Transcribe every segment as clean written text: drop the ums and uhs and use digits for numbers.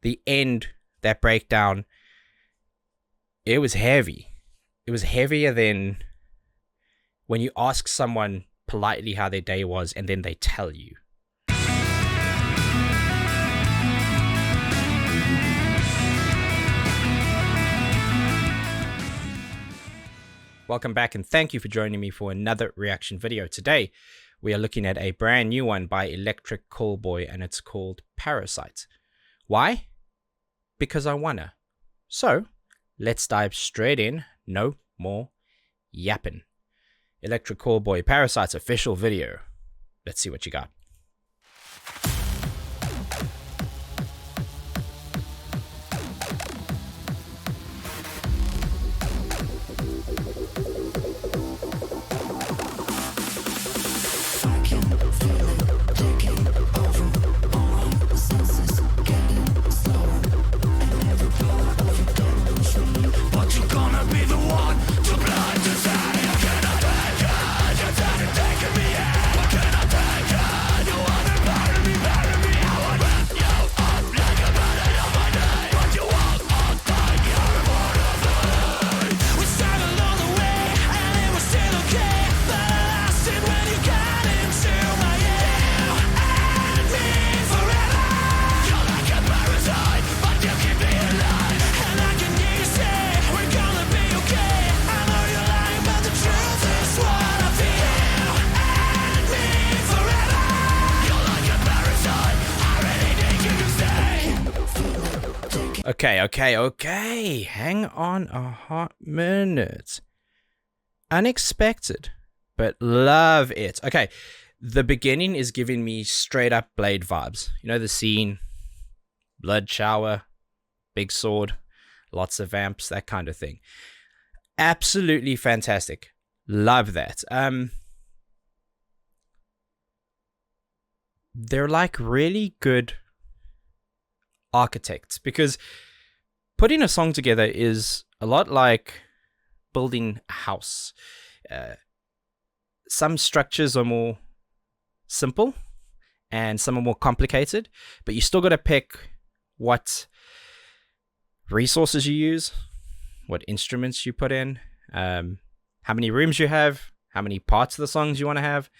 the end, that breakdown, it was heavy. It was heavier than when you ask someone politely how their day was and then they tell you. Welcome back and thank you for joining me for another reaction video. Today, we are looking at a brand new one by Electric Callboy and it's called Parasite. Why? Because I wanna. So, let's dive straight in. No more yapping. Electric Callboy, Parasite's official video. Let's see what you got. Okay. Hang on a hot minute. Unexpected, but love it. Okay, the beginning is giving me straight up Blade vibes. You know the scene, blood shower, big sword, lots of vamps, that kind of thing. Absolutely fantastic. Love that. They're like really good architects, because putting a song together is a lot like building a house. Some structures are more simple and some are more complicated, but you still got to pick what resources you use, what instruments you put in, how many rooms you have, how many parts of the songs you want to have,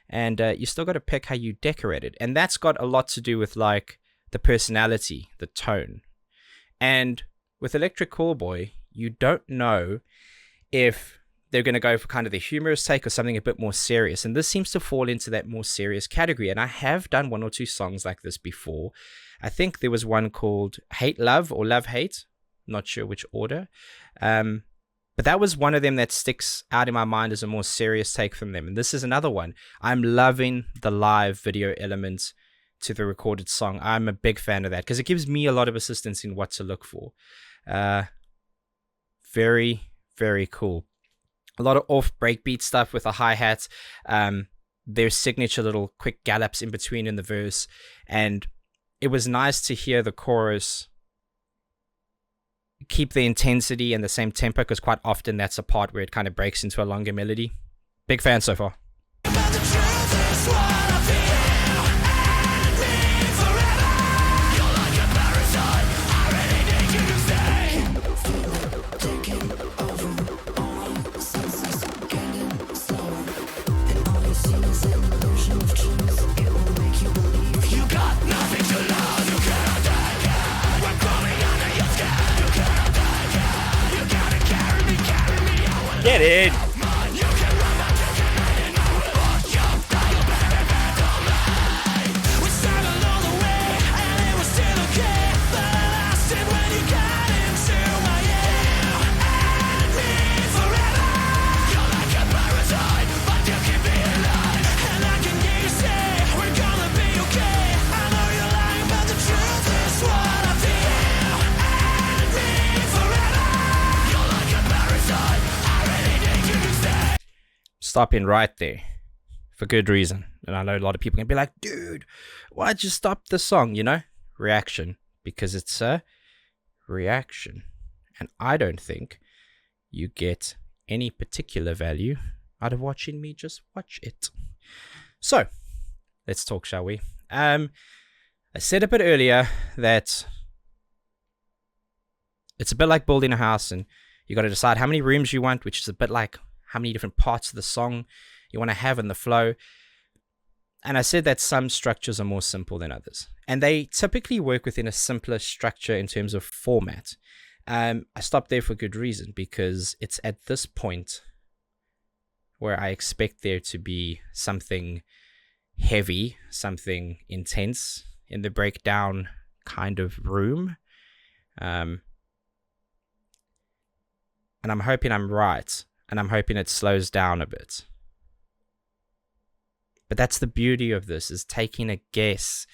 and you still got to pick how you decorate it. And that's got a lot to do with like the personality, the tone. And with Electric Callboy, you don't know if they're going to go for kind of the humorous take or something a bit more serious. And this seems to fall into that more serious category. And I have done one or two songs like this before. I think there was one called Hate Love or Love Hate. Not sure which order. But that was one of them that sticks out in my mind as a more serious take from them. And this is another one. I'm loving the live video elements to the recorded song. I'm a big fan of that because it gives me a lot of assistance in what to look for. Very, very cool. A lot of off breakbeat stuff with the hi-hats. Their signature little quick gallops in between in the verse. And it was nice to hear the chorus keep the intensity and the same tempo, because quite often that's a part where it kind of breaks into a longer melody. Big fan so far. Get in! Stopping right there for good reason. And I know a lot of people can be like, dude, why'd you stop the song? You know, reaction, because it's a reaction. And I don't think you get any particular value out of watching me just watch it. So let's talk, shall we? I said a bit earlier that It's a bit like building a house, and you got to decide how many rooms you want, which is a bit like how many different parts of the song you want to have in the flow. And I said that some structures are more simple than others, and they typically work within a simpler structure in terms of format. I stopped there for good reason, because it's at this point where I expect there to be something heavy, something intense in the breakdown kind of room. And I'm hoping I'm right, and I'm hoping it slows down a bit. But that's the beauty of this, is taking a guess,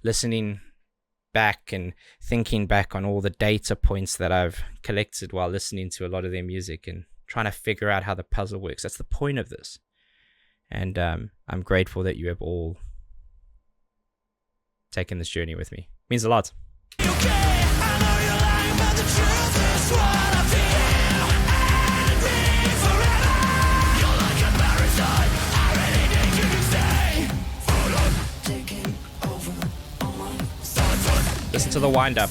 listening back and thinking back on all the data points that I've collected while listening to a lot of their music and trying to figure out how the puzzle works. That's the point of this. And I'm grateful that you have all taken this journey with me. It means a lot. Listen to the wind up.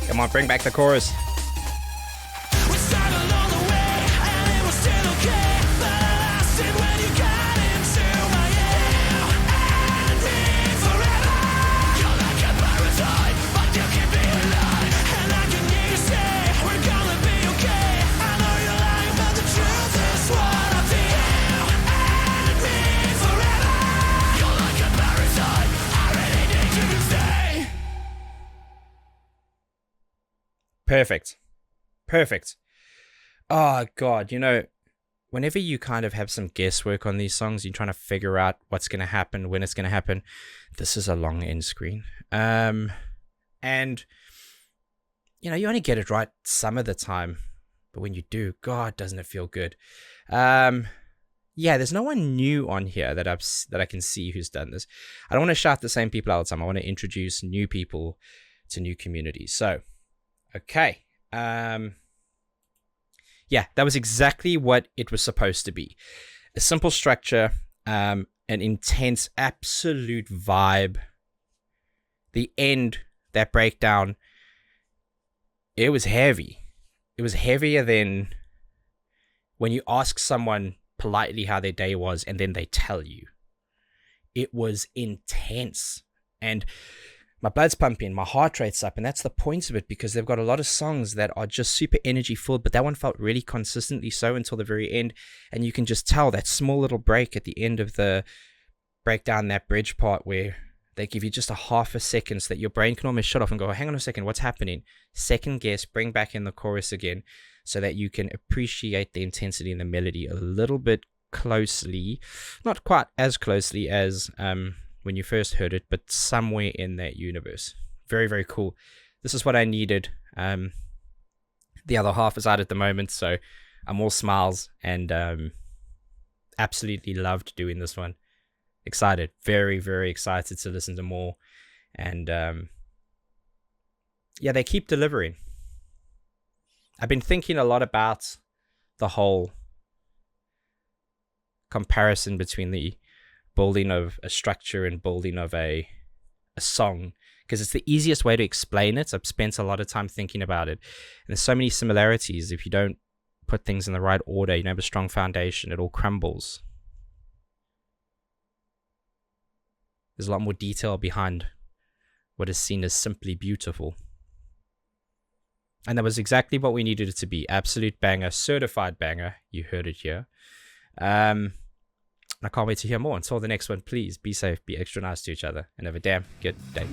Come on, bring back the chorus. Perfect. Oh God, whenever you kind of have some guesswork on these songs, you're trying to figure out what's going to happen, when it's going to happen. This is a long end screen. And you only get it right some of the time, but when you do, God, doesn't it feel good? Yeah, there's no one new on here that I can see who's done this. I don't want to shout the same people all the time. I want to introduce new people to new communities. So, okay. Yeah, that was exactly what it was supposed to be. A simple structure, an intense, absolute vibe. The end, that breakdown, it was heavy. It was heavier than when you ask someone politely how their day was and then they tell you. It was intense. And my blood's pumping, my heart rate's up, and that's the point of it, because they've got a lot of songs that are just super energy filled, but that one felt really consistently so until the very end, and you can just tell that small little break at the end of the breakdown, that bridge part where they give you just a half a second so that your brain can almost shut off and go, hang on a second, what's happening? Second guess, bring back in the chorus again so that you can appreciate the intensity and the melody a little bit closely, not quite as closely as when you first heard it, but somewhere in that universe. Very, very cool. This is what I needed. The other half is out at the moment, so I'm all smiles and absolutely loved doing this one. Excited, very, very excited to listen to more. And yeah, they keep delivering. I've been thinking a lot about the whole comparison between the building of a structure and building of a song, because it's the easiest way to explain it. I've spent a lot of time thinking about it, and there's so many similarities. If you don't put things in the right order, you don't have a strong foundation, it all crumbles. There's a lot more detail behind what is seen as simply beautiful, and that was exactly what we needed it to be. Absolute banger, certified banger. You heard it here. I can't wait to hear more. Until the next one, please be safe, be extra nice to each other, and have a damn good day.